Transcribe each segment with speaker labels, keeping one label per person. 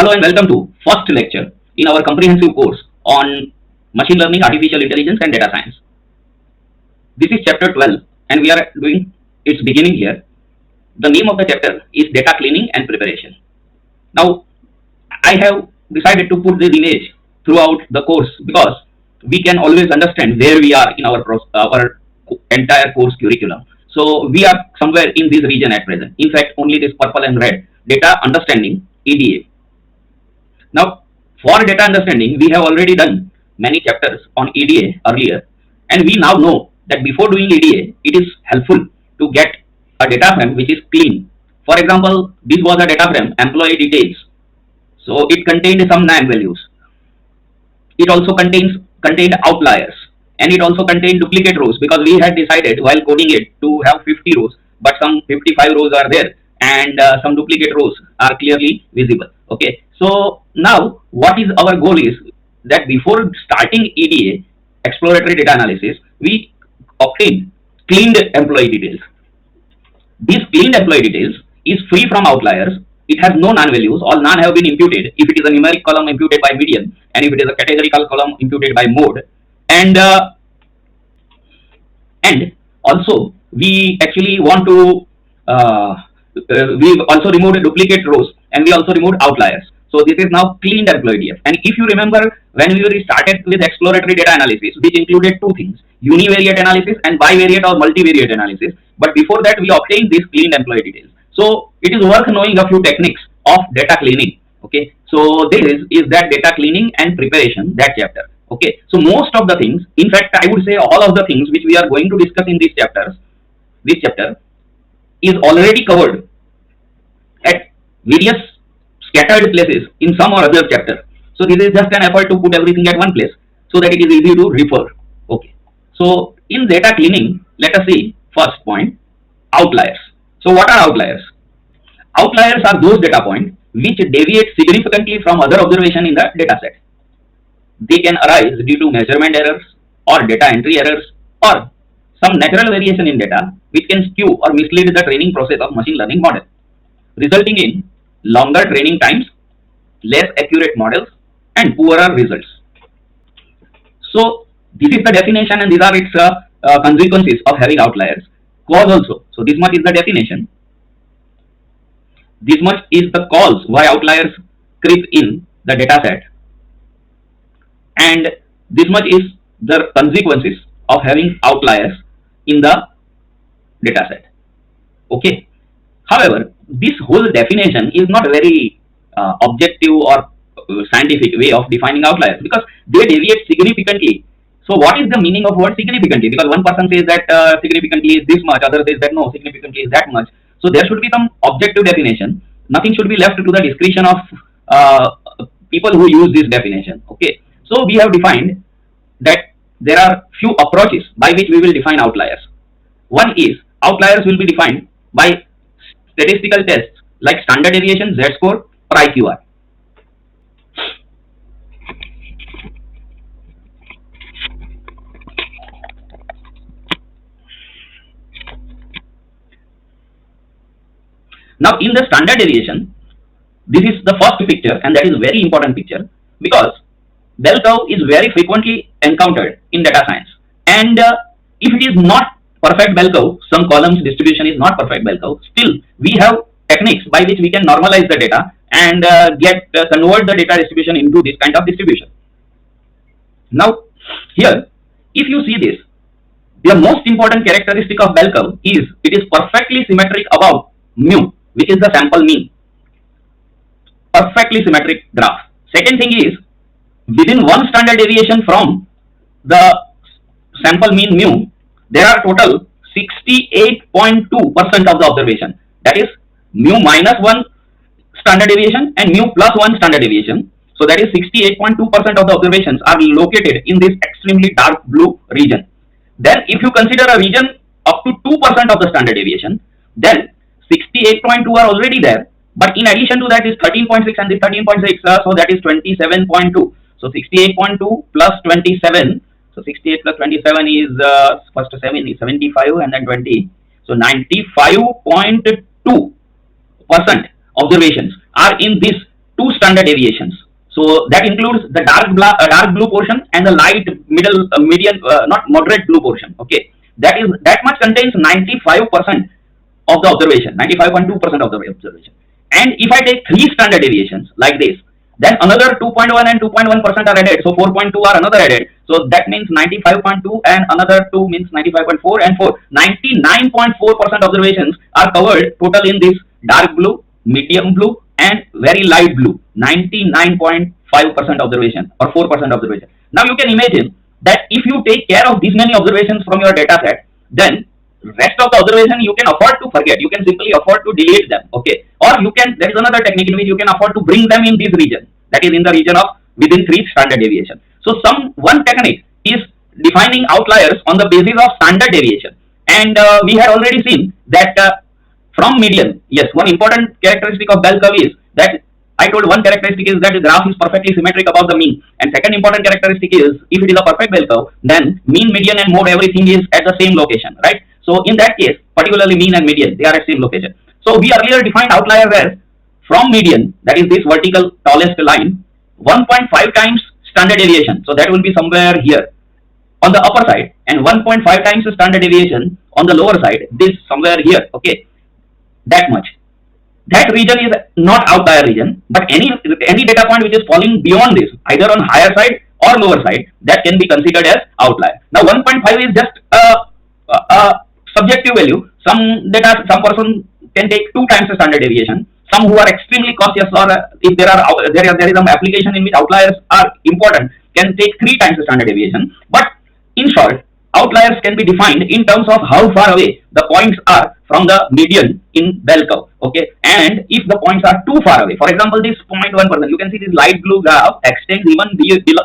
Speaker 1: Hello and welcome to first lecture in our comprehensive course on machine learning, artificial intelligence and data science. This is chapter 12 and we are doing its beginning here. The name of the chapter is data cleaning and preparation. Now, I have decided to put this image throughout the course because we can always understand where we are in our entire course curriculum. So we are somewhere in this region at present. In fact, only this purple and red, data understanding, EDA. Now, for data understanding, we have already done many chapters on EDA earlier, and we now know that before doing EDA, it is helpful to get a data frame which is clean. For example, this was a data frame, employee details. So it contained some NAM values. It also contained outliers, and it also contained duplicate rows because we had decided while coding it to have 50 rows, but some 55 rows are there, and some duplicate rows are clearly visible. Okay, so now what is our goal is that before starting EDA, exploratory data analysis, we obtain cleaned employee details. This cleaned employee details is free from outliers. It has no non values. All non have been imputed. If it is a numeric column, imputed by median, and if it is a categorical column, imputed by mode. And also we actually want to we also removed duplicate rows and we also removed outliers. So this is now cleaned employee DF. And if you remember, when we started with exploratory data analysis, which included two things, univariate analysis and bivariate or multivariate analysis. But before that, we obtained these cleaned employee details. So it is worth knowing a few techniques of data cleaning. Okay, so this is that data cleaning and preparation, that chapter. Okay, so most of the things, in fact, I would say all of the things which we are going to discuss in this chapter is already covered at various scattered places in some or other chapter. So this is just an effort to put everything at one place so that it is easy to refer. Okay, so in data cleaning, let us see first point, outliers. So what are outliers? Outliers are those data points which deviate significantly from other observation in the data set. They can arise due to measurement errors or data entry errors or some natural variation in data which can skew or mislead the training process of machine learning model, resulting in longer training times, less accurate models, and poorer results. So this is the definition and these are its consequences of having outliers. Cause also. So this much is the definition. This much is the cause why outliers creep in the data set. And this much is the consequences of having outliers in the data set. Okay. However, this whole definition is not very objective or scientific way of defining outliers because they deviate significantly. So what is the meaning of word significantly? Because one person says that significantly is this much, other says that no, significantly is that much. So there should be some objective definition. Nothing should be left to the discretion of people who use this definition. Okay. So we have defined that there are few approaches by which we will define outliers. One is outliers will be defined by statistical tests like standard deviation, Z-score, or IQR. Now, in the standard deviation, this is the first picture, and that is a very important picture because bell curve is very frequently encountered in data science. And if it is not perfect bell curve, some columns distribution is not perfect bell curve, still we have techniques by which we can normalize the data and convert the data distribution into this kind of distribution. Now, here, if you see this, the most important characteristic of bell curve is it is perfectly symmetric above mu, which is the sample mean. Perfectly symmetric graph. Second thing is, within one standard deviation from the sample mean mu, there are total 68.2% of the observation. That is mu minus 1 standard deviation and mu plus 1 standard deviation. So that is 68.2% of the observations are located in this extremely dark blue region. Then if you consider a region up to 2% of the standard deviation, then 68.2 are already there. But in addition to that is 13.6 and this 13.6, so that is 27.2. So 68.2 plus 27. So 68 plus 27 is first 7 is 75 and then 20. So 95.2% observations are in this two standard deviations. So that includes the dark blue portion and the light middle median not moderate blue portion. Okay, that much contains 95% of the observation, 95.2% of the observation. And if I take three standard deviations like this, then another 2.1 and 2.1% are added. So 4.2 are another added. So that means 95.2 and another 2 means 95.4 and 4. 99.4% observations are covered total in this dark blue, medium blue and very light blue. 99.5% observation or 4% observation. Now you can imagine that if you take care of these many observations from your data set, then rest of the observation you can afford to forget. You can simply afford to delete them. Okay. Or you can, there is another technique in which you can afford to bring them in this region. That is in the region of within 3 standard deviation. So one technique is defining outliers on the basis of standard deviation. And we had already seen that from median, yes, one important characteristic of bell curve is that I told one characteristic is that the graph is perfectly symmetric above the mean. And second important characteristic is if it is a perfect bell curve, then mean, median and mode everything is at the same location, right? So in that case, particularly mean and median, they are at same location. So we earlier defined outlier as from median, that is this vertical tallest line, 1.5 times standard deviation. So that will be somewhere here on the upper side, and 1.5 times the standard deviation on the lower side, this somewhere here. Okay, that much. That region is not outlier region, but any data point which is falling beyond this, either on higher side or lower side, that can be considered as outlier. Now 1.5 is just a subjective value. Some person can take 2 times the standard deviation. Some who are extremely cautious, or if there is some application in which outliers are important, can take 3 times the standard deviation. But in short, outliers can be defined in terms of how far away the points are from the median in bell curve. Okay, and if the points are too far away, for example, this 0.1%, you can see this light blue graph extends even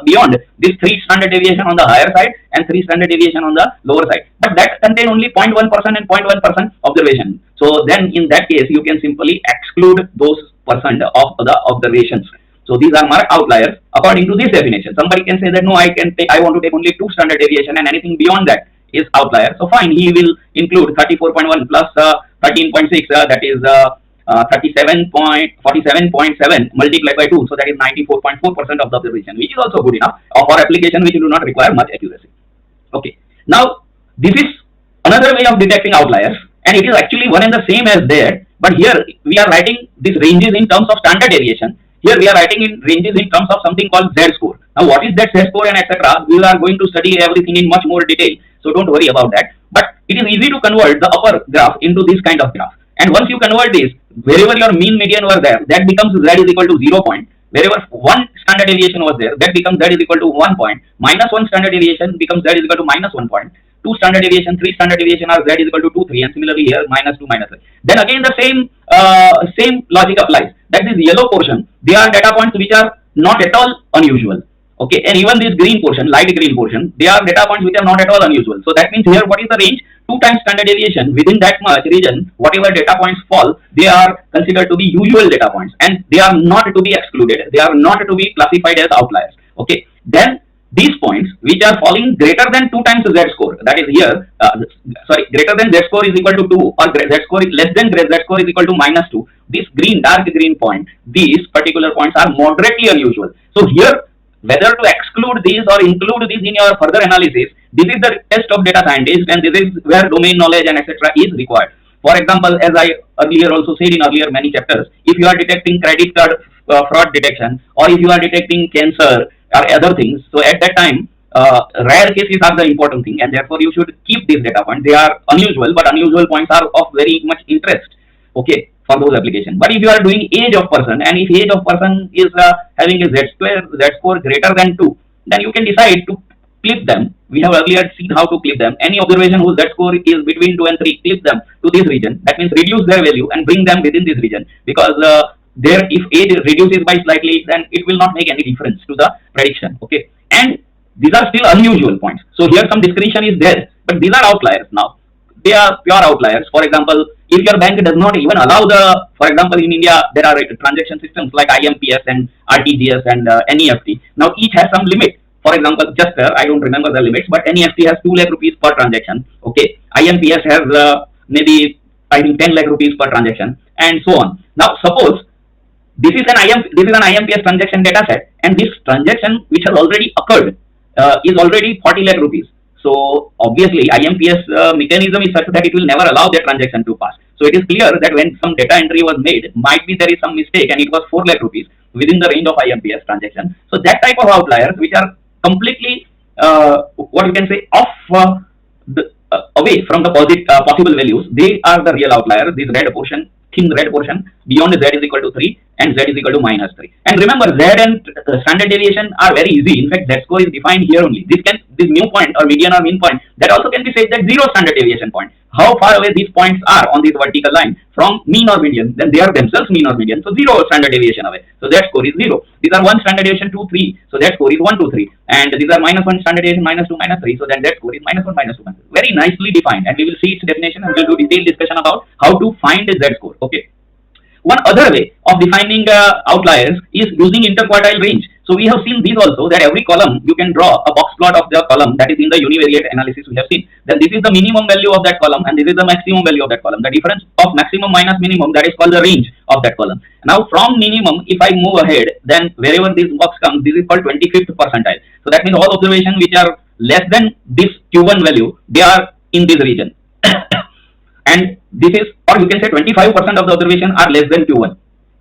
Speaker 1: beyond this 3 standard deviation on the higher side and 3 standard deviation on the lower side. But that contain only 0.1% and 0.1% observation. So then in that case, you can simply exclude those percent of the observations. So these are marked outliers according to this definition. Somebody can say that no, I want to take only 2 standard deviation and anything beyond that is outlier. So fine, he will include 34.1 plus 13.6, that is 47.7 multiplied by 2. So that is 94.4% of the observation, which is also good enough for application which do not require much accuracy. Okay. Now this is another way of detecting outliers, and it is actually one and the same as there. But here we are writing these ranges in terms of standard deviation. Here we are writing in ranges in terms of something called Z-score. Now what is that Z-score and etc.? We are going to study everything in much more detail. So don't worry about that. But it is easy to convert the upper graph into this kind of graph. And once you convert this, wherever your mean, median were there, that becomes Z is equal to 0 point. Wherever 1 standard deviation was there, that becomes Z is equal to 1 point. Minus 1 standard deviation becomes Z is equal to minus 1 point. 2 standard deviation, 3 standard deviation are Z is equal to 2, 3, and similarly here minus 2, minus 3. Then again the same logic applies. That is yellow portion, they are data points which are not at all unusual. Okay, and even this green portion, light green portion, they are data points which are not at all unusual. So that means here what is the range? 2 times standard deviation. Within that much region, whatever data points fall, they are considered to be usual data points, and they are not to be excluded. They are not to be classified as outliers. Okay, then these points which are falling greater than 2 times Z-score, that is here, greater than Z-score is equal to 2, or Z-score is less than Z-score is equal to minus 2. This green, dark green point, these particular points are moderately unusual. So here, whether to exclude these or include these in your further analysis, this is the test of data scientist, and this is where domain knowledge and etc. is required. For example, as I earlier also said in earlier many chapters, if you are detecting credit card fraud detection, or if you are detecting cancer or other things, so at that time, rare cases are the important thing, and therefore you should keep these data points. They are unusual, but unusual points are of very much interest. Okay, for those applications. But if you are doing age of person, and if age of person is having a Z-score greater than 2, then you can decide to clip them. We have earlier seen how to clip them. Any observation whose Z-score is between 2 and 3, clip them to this region. That means reduce their value and bring them within this region, because if age reduces by slightly, then it will not make any difference to the prediction. Okay, and these are still unusual points. So here some discretion is there, but these are outliers now. They are pure outliers. For example, if your bank does not even allow for example, in India, there are transaction systems like IMPS and RTGS and NEFT. Now each has some limit. For example, I don't remember the limits, but NEFT has 2 lakh rupees per transaction. Okay, IMPS has maybe I think 10 lakh rupees per transaction, and so on. Now suppose This is an IMPS transaction data set, and this transaction which has already occurred is already 40 lakh rupees. So obviously IMPS mechanism is such that it will never allow that transaction to pass. So it is clear that when some data entry was made, might be there is some mistake and it was 4 lakh rupees within the range of IMPS transaction. So that type of outliers which are completely what you can say off away from the possible values, they are the real outliers. This red portion, thin red portion beyond z is equal to 3 and z is equal to minus 3. And remember, z and standard deviation are very easy. In fact, z score is defined here only. This new point or median or mean point, that also can be said that zero standard deviation point. How far away these points are on this vertical line from mean or median, then they are themselves mean or median. So zero standard deviation away. So that score is 0. These are 1 standard deviation, 2, 3. So that score is 1, 2, 3. And these are minus 1 standard deviation, minus 2, minus 3. So then that score is minus 1, minus 2, minus 3. Very nicely defined. And we will see its definition and we'll do detailed discussion about how to find the Z score. Okay. One other way of defining outliers is using interquartile range. So we have seen these also, that every column you can draw a box plot of the column that is in the univariate analysis we have seen. Then this is the minimum value of that column and this is the maximum value of that column. The difference of maximum minus minimum, that is called the range of that column. Now from minimum, if I move ahead, then wherever this box comes, this is called 25th percentile. So that means all observations which are less than this Q1 value, they are in this region. And this is, or you can say 25% of the observation are less than Q1.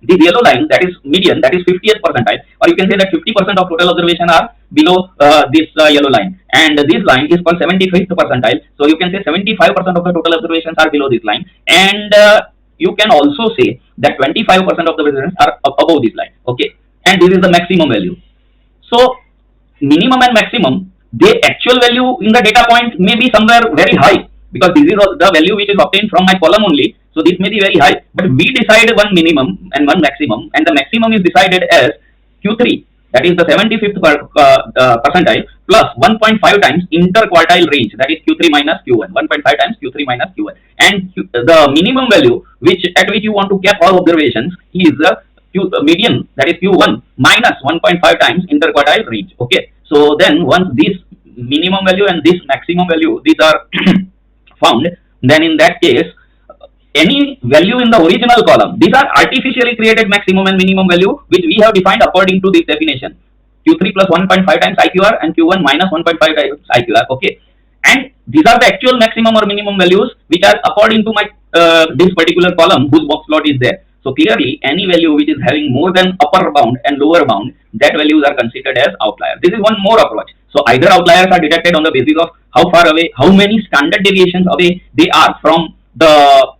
Speaker 1: This yellow line, that is median, that is 50th percentile, or you can say that 50% of total observation are below this yellow line. And this line is called 75th percentile. So you can say 75% of the total observations are below this line. And you can also say that 25% of the observations are above this line. Okay. And this is the maximum value. So minimum and maximum, the actual value in the data point may be somewhere very high, because this is the value which is obtained from my column only. So this may be very high, but we decide one minimum and one maximum, and the maximum is decided as Q3, that is the 75th percentile plus 1.5 times interquartile range, that is Q3 minus Q1, 1.5 times Q3 minus Q1. And the minimum value at which you want to cap all observations is the median, that is Q1 minus 1.5 times interquartile range. Okay. So then once this minimum value and this maximum value, these are found, then in that case, any value in the original column, these are artificially created maximum and minimum value which we have defined according to this definition, Q3 plus 1.5 times IQR and Q1 minus 1.5 times IQR. Okay. And these are the actual maximum or minimum values which are according to my this particular column whose box plot is there. So clearly any value which is having more than upper bound and lower bound, that values are considered as outlier. This is one more approach. So either outliers are detected on the basis of how far away, how many standard deviations away they are from the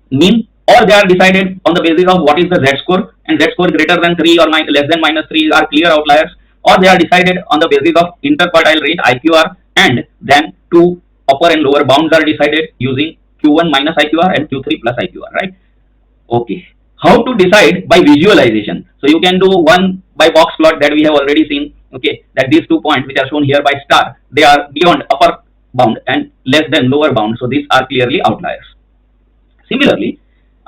Speaker 1: mean, or they are decided on the basis of what is the Z score, and Z score greater than 3 or less than minus 3 are clear outliers, or they are decided on the basis of interquartile range IQR, and then two upper and lower bounds are decided using Q1 minus IQR and Q3 plus IQR, right? Okay. How to decide? By visualization. So you can do one by box plot that we have already seen. Okay, that these 2 points which are shown here by star, they are beyond upper bound and less than lower bound. So these are clearly outliers. Similarly,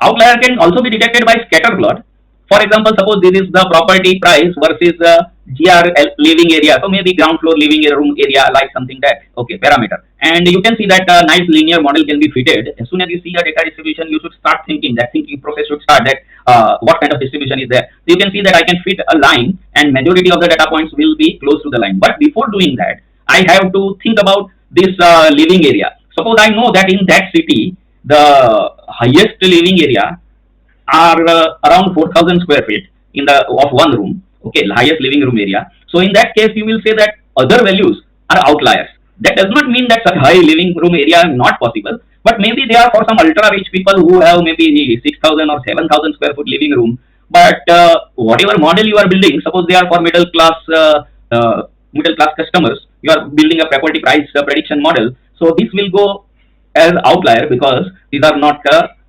Speaker 1: outlier can also be detected by scatter plot. For example, suppose this is the property price versus GR living area. So maybe ground floor living room area, like something that, okay, parameter. And you can see that a nice linear model can be fitted. As soon as you see a data distribution, you should start thinking, that thinking process should start, that what kind of distribution is there. So you can see that I can fit a line and majority of the data points will be close to the line. But before doing that, I have to think about this living area. Suppose I know that in that city, the highest living area are around 4,000 square feet in the of one room. Okay, highest living room area. So in that case, you will say that other values are outliers. That does not mean that such high living room area is not possible, but maybe they are for some ultra rich people who have maybe 6,000 or 7,000 square foot living room. But whatever model you are building, suppose they are for middle class customers, you are building a property price prediction model. So this will go as outlier because these are not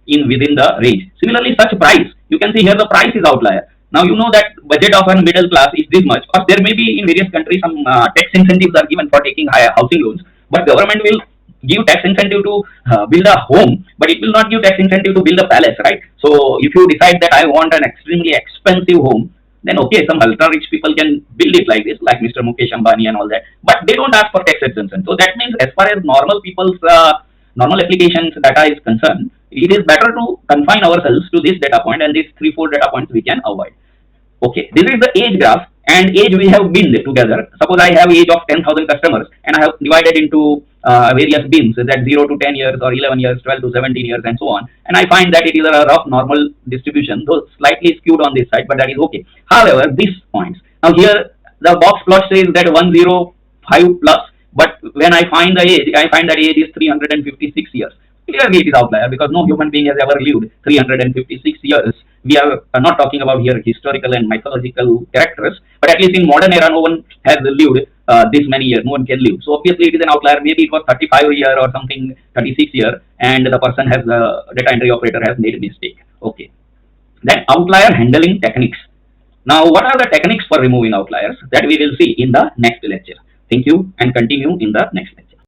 Speaker 1: within the range. Similarly, such price, you can see here the price is outlier. Now you know that budget of a middle class is this much. Or there may be in various countries some tax incentives are given for taking higher housing loans, but government will give tax incentive to build a home, but it will not give tax incentive to build a palace, right? So if you decide that I want an extremely expensive home, then okay, some ultra rich people can build it like this, like Mr. Mukesh Ambani and all that, but they don't ask for tax exemption. So that means as far as normal people's normal applications data is concerned, it is better to confine ourselves to this data point, and these 3-4 data points we can avoid. Okay, this is the age graph, and age we have binned together. Suppose I have age of 10,000 customers, and I have divided into various bins, that 0 to 10 years or 11 years, 12 to 17 years, and so on. And I find that it is a rough normal distribution, though slightly skewed on this side, but that is okay. However, these points, now here the box plot says that 105 plus, but when I find the age, I find that age is 356 years. Clearly, it is outlier because no human being has ever lived 356 years. We are not talking about here historical and mythological characters, but at least in modern era, no one has lived this many years. No one can live. So obviously, it is an outlier. Maybe it was 35 year or something, 36 year, and the person has the data entry operator has made a mistake. Okay. Then outlier handling techniques. Now, what are the techniques for removing outliers? That we will see in the next lecture. Thank you, and continue in the next lecture.